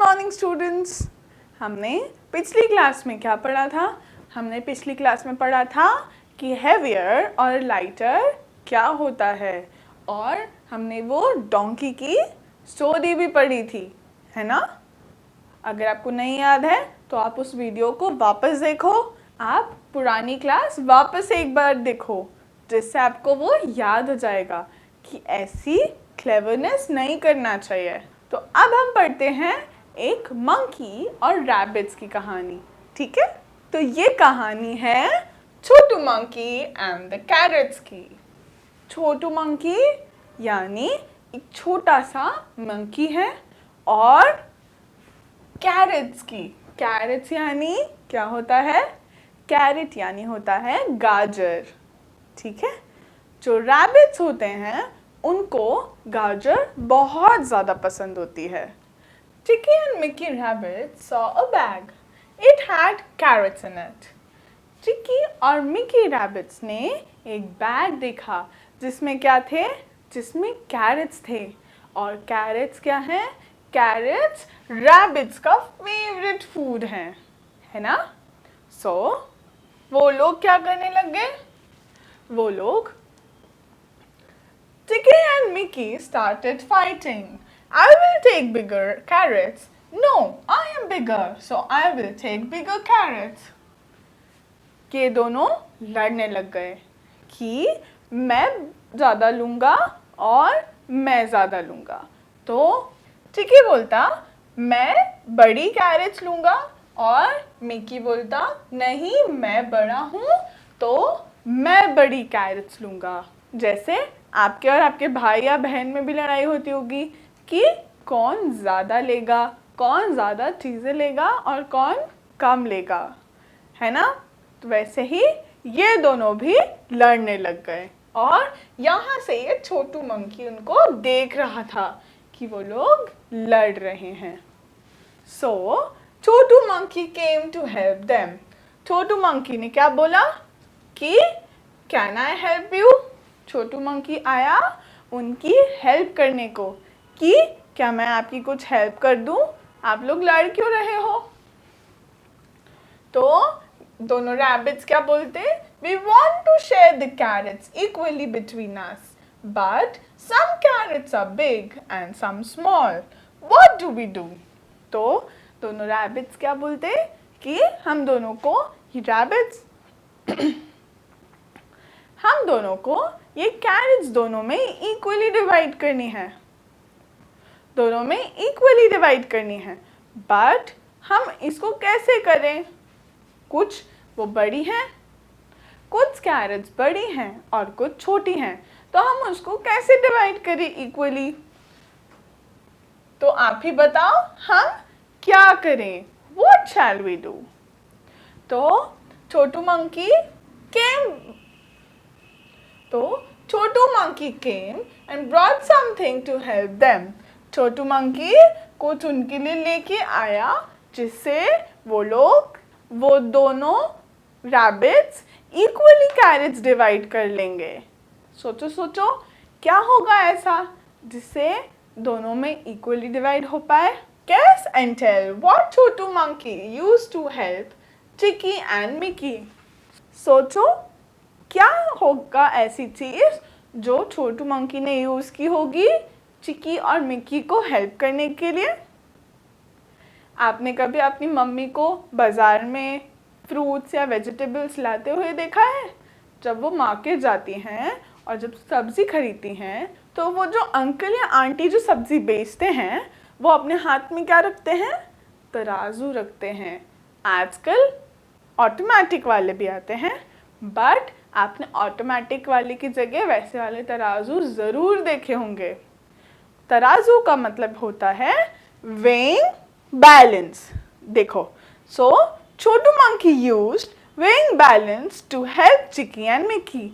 Morning students. हमने पिछली class में क्या पढ़ा था? हमने पिछली क्लास में पढ़ा था कि हैवियर और लाइटर क्या होता है, और हमने वो डोंकी की स्टोरी भी पढ़ी थी, है ना? अगर आपको नहीं याद है तो आप उस वीडियो को वापस देखो, आप पुरानी क्लास वापस एक बार देखो, जिससे आपको वो याद हो जाएगा कि ऐसी क्लेवरनेस नहीं करना चाहिए। तो अब हम पढ़ते हैं एक मंकी और रैबिट्स की कहानी, ठीक है? तो ये कहानी है छोटू मंकी एंड द कैरेट्स की। छोटू मंकी यानी एक छोटा सा मंकी है, और कैरेट्स की, कैरेट्स यानी क्या होता है? कैरेट यानी होता है गाजर, ठीक है? जो रैबिट्स होते हैं उनको गाजर बहुत ज़्यादा पसंद होती है। Chicky and Mickey Rabbit saw a bag. It had carrots in it. चिक्की और मिकी रैबिट्स ने एक बैग देखा जिसमें क्या थे? जिसमें कैरेट्स थे। और कैरेट्स क्या हैं? कैरेट्स रैबिट्स का फेवरेट फूड है ना? सो वो लोग क्या करने लग गए? वो लोग Chicky and Mickey started fighting. I will take bigger carrots. No, I am bigger, so I will take bigger carrots. ये दोनों लड़ने लग गए कि मैं ज़्यादा लूँगा और मैं ज़्यादा लूँगा। तो चिकी बोलता मैं बड़ी कैरेट्स लूँगा, और मिकी बोलता नहीं मैं बड़ा हूँ तो मैं बड़ी कैरेट्स लूँगा। जैसे आपके और आपके भाई या बहन में भी लड़ाई होती होगी कि कौन ज़्यादा लेगा, कौन ज़्यादा चीज़ें लेगा और कौन कम लेगा, है ना? तो वैसे ही ये दोनों भी लड़ने लग गए, और यहाँ से ये छोटू मंकी उनको देख रहा था कि वो लोग लड़ रहे हैं। So Chhotu monkey came to help them. Chhotu monkey ने क्या बोला कि can I help you? Chhotu monkey आया उनकी हेल्प करने को कि क्या मैं आपकी कुछ हेल्प कर दूं? आप लोग लड़ क्यों रहे हो? तो दोनों रैबिट्स क्या बोलते? We want to share the carrots equally between us, but some carrots are big and some small. What do we do? तो दोनों रैबिट्स क्या बोलते कि हम दोनों को ये रैबिट्स हम दोनों को ये कैरेट्स दोनों में इक्वली डिवाइड करनी है, दोनों में इक्वली डिवाइड करनी है, बट हम इसको कैसे करें? कुछ वो बड़ी हैं, कुछ कैरेट्स बड़ी हैं और कुछ छोटी हैं, तो हम उसको कैसे डिवाइड करें इक्वली? तो आप ही बताओ हम क्या करें? What shall we do? तो Chhotu monkey came and brought something to help them. Chhotu monkey कुछ उनके लिए लेके आया जिससे वो दोनों रैबिट्स इक्वली कैरेट्स डिवाइड कर लेंगे। सोचो क्या होगा ऐसा जिससे दोनों में इक्वली डिवाइड हो पाए? Guess and tell what Chhotu monkey used to help chikki and Miki. सोचो क्या होगा ऐसी चीज जो छोटू मंकी ने यूज की होगी चिकी और मिकी को हेल्प करने के लिए? आपने कभी अपनी मम्मी को बाजार में फ्रूट्स या वेजिटेबल्स लाते हुए देखा है? जब वो मार्केट जाती हैं और जब सब्जी खरीदती हैं तो वो जो अंकल या आंटी जो सब्जी बेचते हैं वो अपने हाथ में क्या रखते हैं? तराजू रखते हैं। आजकल ऑटोमेटिक वाले भी आते हैं, बट आपने ऑटोमेटिक वाले की जगह वैसे वाले तराजू ज़रूर देखे होंगे। तराजू का मतलब होता है weighing balance। देखो, so Chhotu monkey used weighing balance to help chikki and Miki.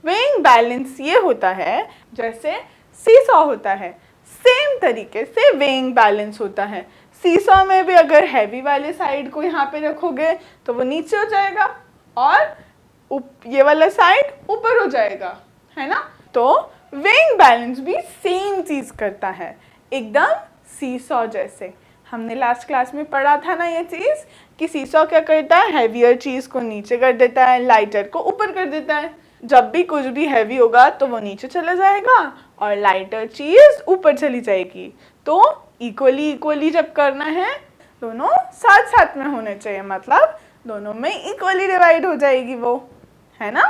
weighing balance ये होता है जैसे सीसॉ होता है, सेम तरीके से weighing balance होता है। सीसॉ में भी अगर हैवी वाले साइड को यहाँ पे रखोगे तो वो नीचे हो जाएगा और ये वाला साइड ऊपर हो जाएगा, है ना? तो weighing balance भी सेम चीज करता है, एकदम सीसॉ जैसे। हमने लास्ट क्लास में पढ़ा था ना ये चीज़ कि सीसॉ क्या करता है, हैवियर चीज़ को नीचे कर देता है, लाइटर को ऊपर कर देता है। जब भी कुछ भी हैवी होगा तो वो नीचे चला जाएगा और लाइटर चीज़ ऊपर चली जाएगी। तो इक्वली इक्वली जब करना है, दोनों साथ साथ में होने चाहिए, मतलब दोनों में इक्वली डिवाइड हो जाएगी वो, है ना।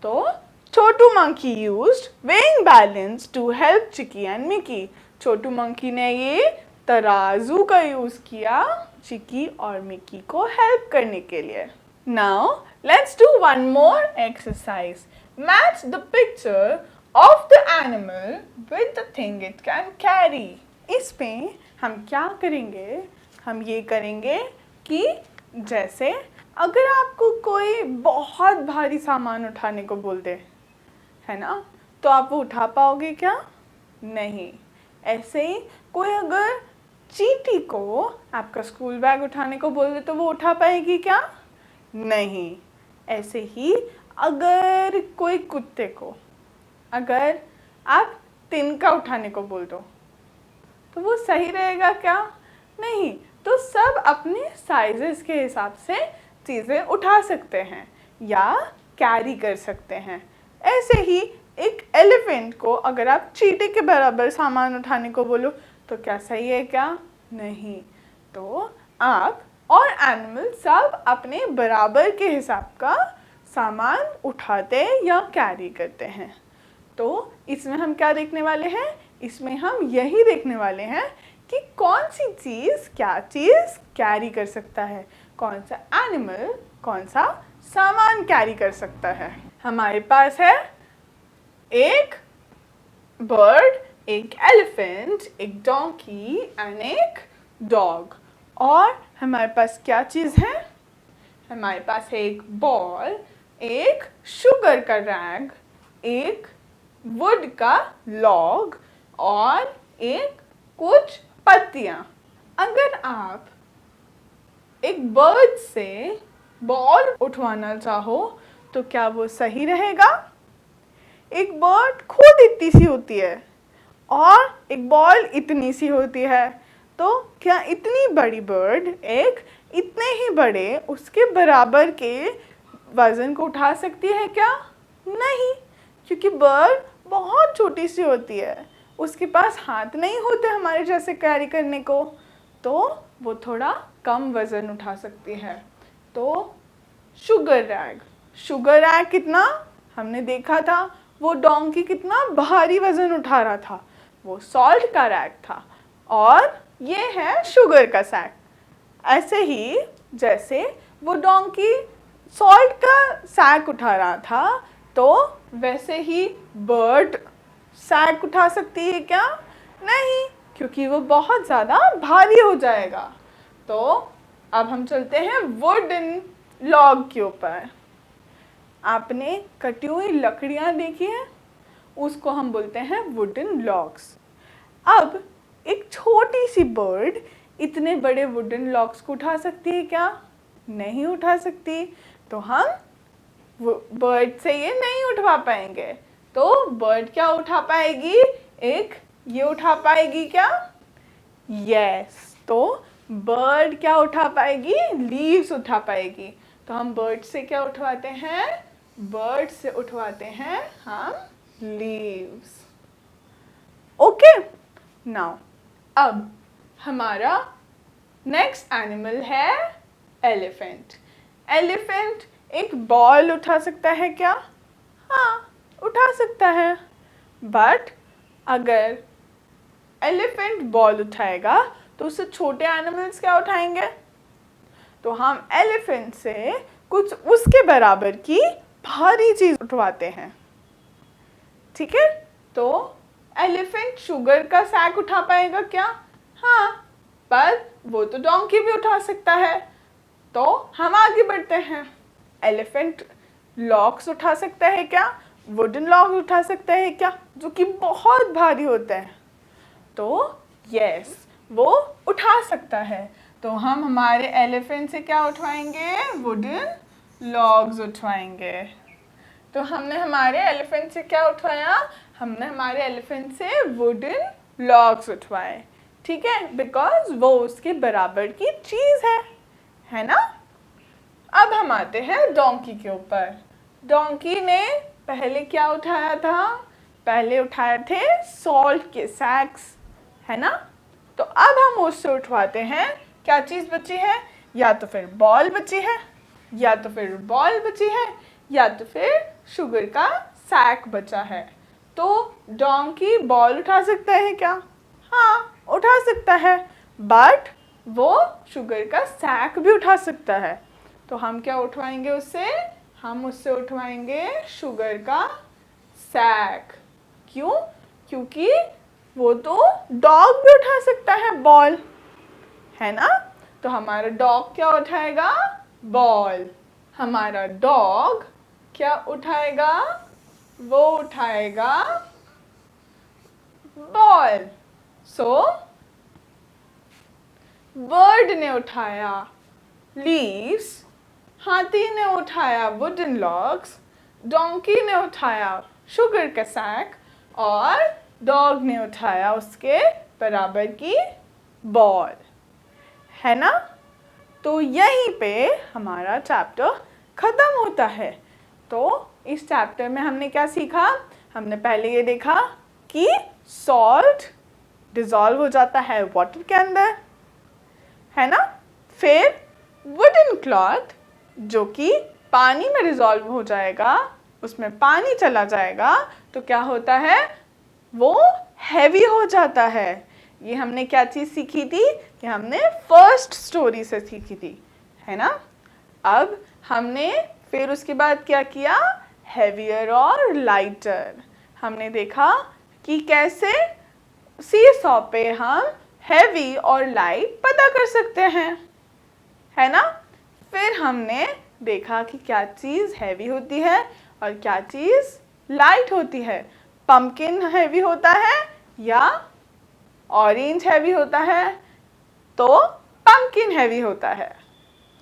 तो Chhotu monkey used weighing balance to help Chiki and Miki. Chhotu monkey ने ये तराजू का यूज किया चिकी और मिकी को हेल्प करने के लिए। Now let's do one more exercise. Match the picture of the animal with the thing it can carry. इसमें हम क्या करेंगे, हम ये करेंगे कि जैसे अगर आपको कोई बहुत भारी सामान उठाने को बोल दे, है ना, तो आप वो उठा पाओगे क्या? नहीं। ऐसे ही कोई अगर चींटी को आपका स्कूल बैग उठाने को बोल दे तो वो उठा पाएगी क्या? नहीं। ऐसे ही अगर कोई कुत्ते को अगर आप तिनका उठाने को बोल दो तो वो सही रहेगा क्या? नहीं। तो सब अपने साइजेस के हिसाब से चीज़ें उठा सकते हैं या कैरी कर सकते हैं। ऐसे ही एक एलिफेंट को अगर आप चींटी के बराबर सामान उठाने को बोलो तो क्या सही है क्या? नहीं। तो आप और एनिमल सब अपने बराबर के हिसाब का सामान उठाते या कैरी करते हैं। तो इसमें हम क्या देखने वाले हैं? इसमें हम यही देखने वाले हैं कि कौन सी चीज़ क्या चीज़ कैरी कर सकता है, कौन सा एनिमल कौन सा सामान कैरी कर सकता है। हमारे पास है एक बर्ड, एक एलिफेंट, एक डोंकी एंड एक डॉग। और हमारे पास क्या चीज़ है? हमारे पास है एक बॉल, एक शुगर का रैग, एक वुड का लॉग और एक कुछ पत्तियाँ। अगर आप एक बर्ड से बॉल उठवाना चाहो तो क्या वो सही रहेगा? एक बर्ड खुद इतनी सी होती है और एक बॉल इतनी सी होती है, तो क्या इतनी बड़ी बर्ड एक इतने ही बड़े उसके बराबर के वज़न को उठा सकती है क्या? नहीं, क्योंकि बर्ड बहुत छोटी सी होती है, उसके पास हाथ नहीं होते हमारे जैसे कैरी करने को, तो वो थोड़ा कम वज़न उठा सकती है। तो शुगर रैग कितना हमने देखा था, वो डोंकी कितना भारी वज़न उठा रहा था, वो सॉल्ट का रैग था और ये है शुगर का सैक। ऐसे ही जैसे वो डोंकी सॉल्ट का सैक उठा रहा था, तो वैसे ही बर्ड सैक उठा सकती है क्या? नहीं, क्योंकि वो बहुत ज़्यादा भारी हो जाएगा। तो अब हम चलते हैं वुडन लॉग के ऊपर। आपने कटी हुई लकड़ियाँ देखी हैं, उसको हम बोलते हैं वुडन लॉग्स। अब एक छोटी सी बर्ड इतने बड़े वुडन लॉग्स को उठा सकती है क्या? नहीं उठा सकती। तो हम बर्ड से ये नहीं उठवा पाएंगे। तो बर्ड क्या उठा पाएगी? एक ये उठा पाएगी क्या? यस। तो बर्ड क्या उठा पाएगी? लीव्स उठा पाएगी। तो हम बर्ड से क्या उठवाते हैं? बर्ड से उठवाते हैं हम लीव्स। ओके, नाउ अब हमारा नेक्स्ट एनिमल है एलिफेंट। एलिफेंट एक बॉल उठा सकता है क्या? हाँ, उठा सकता है। बट अगर एलिफेंट बॉल उठाएगा तो उससे छोटे एनिमल्स क्या उठाएंगे? तो हम एलिफेंट से कुछ उसके बराबर की भारी चीज उठवाते हैं। ठीक है, तो एलिफेंट शुगर का सैक उठा पाएगा क्या? हाँ, पर वो तो डोंकी भी उठा सकता है। तो हम आगे बढ़ते हैं। एलिफेंट लॉग्स उठा सकता है क्या? वुडन लॉग्स उठा सकता है क्या, जो कि बहुत भारी होते हैं? तो यस, वो उठा सकता है। तो हम हमारे एलिफेंट से क्या उठवाएंगे? Wooden logs उठवाएंगे। तो हमने हमारे एलिफेंट से क्या उठवाया? हमने हमारे एलिफेंट से वुडन लॉग्स उठवाए। ठीक है, बिकॉज वो उसके बराबर की चीज है ना। अब हम आते हैं डोंकी के ऊपर। डोंकी ने पहले क्या उठाया था? पहले उठाए थे सॉल्ट के सैक्स, है ना। तो अब हम उससे उठवाते हैं, क्या चीज बची है? या तो फिर बॉल बची है, या तो फिर बॉल बची है, या तो फिर शुगर का सैक बचा है। तो डोंकी बॉल उठा सकता है क्या? हाँ, उठा सकता है, बट वो शुगर का सैक भी उठा सकता है। तो हम क्या उठवाएंगे उससे? हम उससे उठवाएंगे शुगर का सैक। क्यों? क्योंकि वो तो डॉग भी उठा सकता है बॉल, है ना। तो हमारा डॉग क्या उठाएगा? बॉल। हमारा डॉग क्या उठाएगा? वो उठाएगा बॉल। सो बर्ड ने उठाया लीव्स, हाथी ने उठाया वुडन लॉग्स, डोंकी ने उठाया शुगर का सैक और डॉग ने उठाया उसके बराबर की बॉल, है ना। तो यहीं पे हमारा चैप्टर ख़त्म होता है। तो इस चैप्टर में हमने क्या सीखा? हमने पहले ये देखा कि सॉल्ट डिज़ोल्व हो जाता है वाटर के अंदर, है ना। फिर वुडन क्लॉथ जो कि पानी में डिज़ोल्व हो जाएगा, उसमें पानी चला जाएगा तो क्या होता है? वो हैवी हो जाता है। ये हमने क्या चीज़ सीखी थी? कि हमने फर्स्ट स्टोरी से सीखी थी, है ना। अब हमने फिर उसके बाद क्या किया? हैवियर और लाइटर। हमने देखा कि कैसे सीसॉ पे हम हैवी और लाइट पता कर सकते हैं, है ना। फिर हमने देखा कि क्या चीज़ हैवी होती है और क्या चीज़ लाइट होती है। पम्पकिन हैवी होता है या ऑरेंज हैवी होता है? तो पम्पकिन हैवी होता है,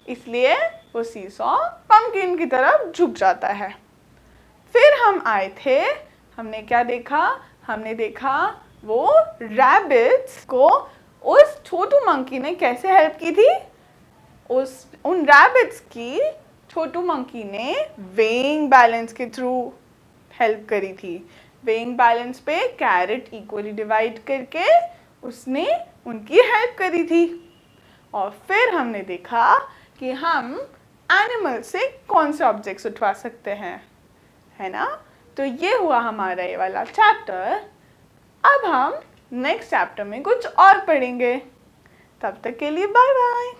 इसलिए वो सीसॉ पम्पकिन की तरफ झुक जाता है। फिर हम आए थे, हमने क्या देखा? हमने देखा वो रैबिट्स को उस छोटू मंकी ने कैसे हेल्प की थी। उन रैबिट्स की छोटू मंकी ने वेइंग बैलेंस के थ्रू हेल्प करी थी। वेइंग बैलेंस पे कैरेट इक्वली डिवाइड करके उसने उनकी हेल्प करी थी। और फिर हमने देखा कि हम एनिमल से कौन से ऑब्जेक्ट्स उठवा सकते हैं, है ना। तो ये हुआ हमारा ये वाला चैप्टर। अब हम नेक्स्ट चैप्टर में कुछ और पढ़ेंगे। तब तक के लिए बाय बाय।